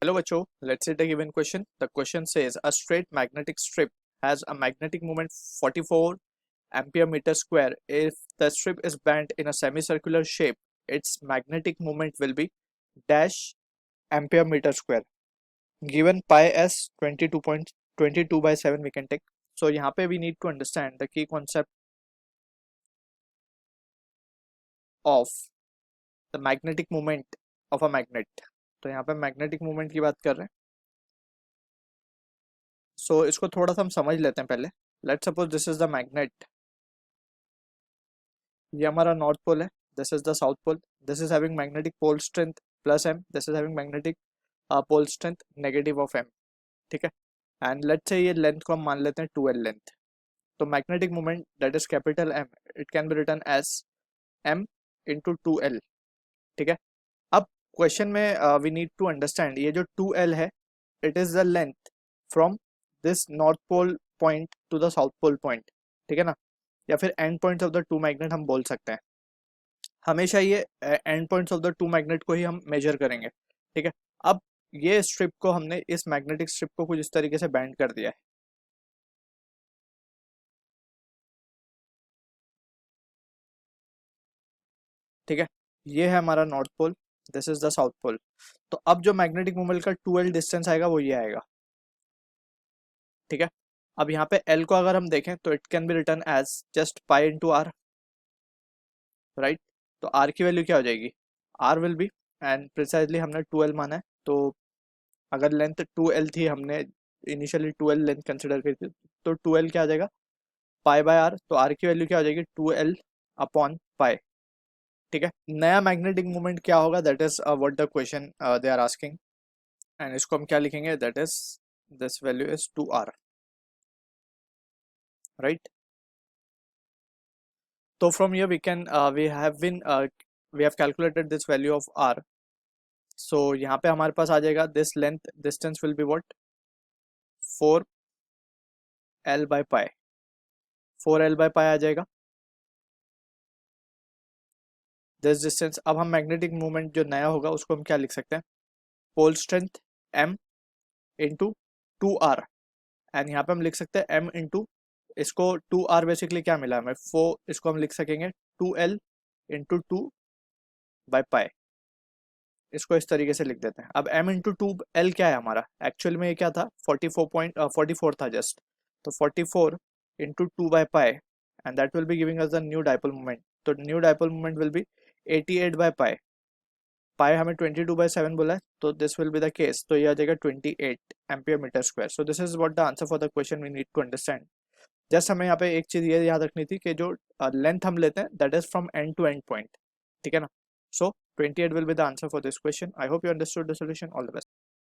Hello बच्चों, let's see the given question. The question says a straight magnetic strip has a magnetic moment 44 ampere meter square. If the strip is bent in a semicircular shape, its magnetic moment will be dash ampere meter square. Given pi as 22.22 by 7 we can take. So यहाँ पे we need to understand the key concept of the magnetic moment of a magnet. तो यहाँ पे magnetic moment की बात कर रहे हैं. सो इसको थोड़ा सा हम समझ लेते हैं पहले. Let's suppose this is the magnet. ये हमारा नॉर्थ पोल है. This is the south pole. This is having magnetic pole strength plus M. This is having magnetic pole strength negative of M. ठीक है. एंड लेट्स से ये length को हम मान लेते हैं 2l लेंथ. तो magnetic moment that is capital M, it can be written as m into 2l. ठीक है. अब क्वेश्चन में वी नीड टू अंडरस्टैंड ये जो 2l है, it is the length from this north pole point to the south pole point. ठीक है ना. या फिर end points of the two magnet हम बोल सकते हैं. हमेशा ये end points of the two magnet को ही हम मेजर करेंगे. ठीक है. अब ये स्ट्रिप को हमने इस मैग्नेटिक स्ट्रिप को कुछ इस तरीके से बैंड कर दिया है. ठीक है. ये है हमारा north pole, this is the south pole. तो अब जो मैग्नेटिक मोमेंट का 2l डिस्टेंस आएगा वो ये आएगा. ठीक है. अब यहाँ पे l को अगर हम देखें तो it can be written as just pi into R. Right. तो r की वैल्यू क्या हो जाएगी? r will be, and precisely हमने 2l माना है, तो अगर लेंथ 2l थी, हमने इनिशियली 2l लेंथ कंसिडर करी थी, तो 2l क्या आ जाएगा? Pi by r. तो r की वैल्यू क्या हो जाएगी? 2l upon pi. ठीक है. नया मैग्नेटिक मोमेंट क्या होगा? That is what the question they are asking. And इसको हम क्या लिखेंगे? That is this value is 2r. Right. तो from here we have calculated this value of r. so यहाँ पे हमारे पास आ जाएगा this length distance will be what? 4l by pi. 4l by pi आ जाएगा this distance. अब हम magnetic movement जो नया होगा उसको हम क्या लिख सकते हैं? Pole strength m into 2r. And यहाँ पे हम लिख सकते हैं m इंटू, इसको 2r बेसिकली क्या मिला हमें? 4. इसको हम लिख सकेंगे 2l इंटू 2 बाई पाई. इसको इस तरीके से लिख देते हैं. अब m इंटू 2l क्या है हमारा? एक्चुअल में ये क्या था? 44 था जस्ट. तो 44 into 2 by pi, and that will be giving us the new dipole moment. तो new dipole moment will be 88 by pi. Pi हमें 22 बाई 7 बोला है, तो this will be the case. तो ये आ जाएगा 28 ampere metre square. So this is what the answer for the question we need to understand. Just हमें यहाँ पे एक चीज ये याद रखनी थी कि जो लेंथ हम लेते हैं that is from end to end point. ठीक है ना. सो 28 will be the answer for this question. I hope you understood the solution. All the best.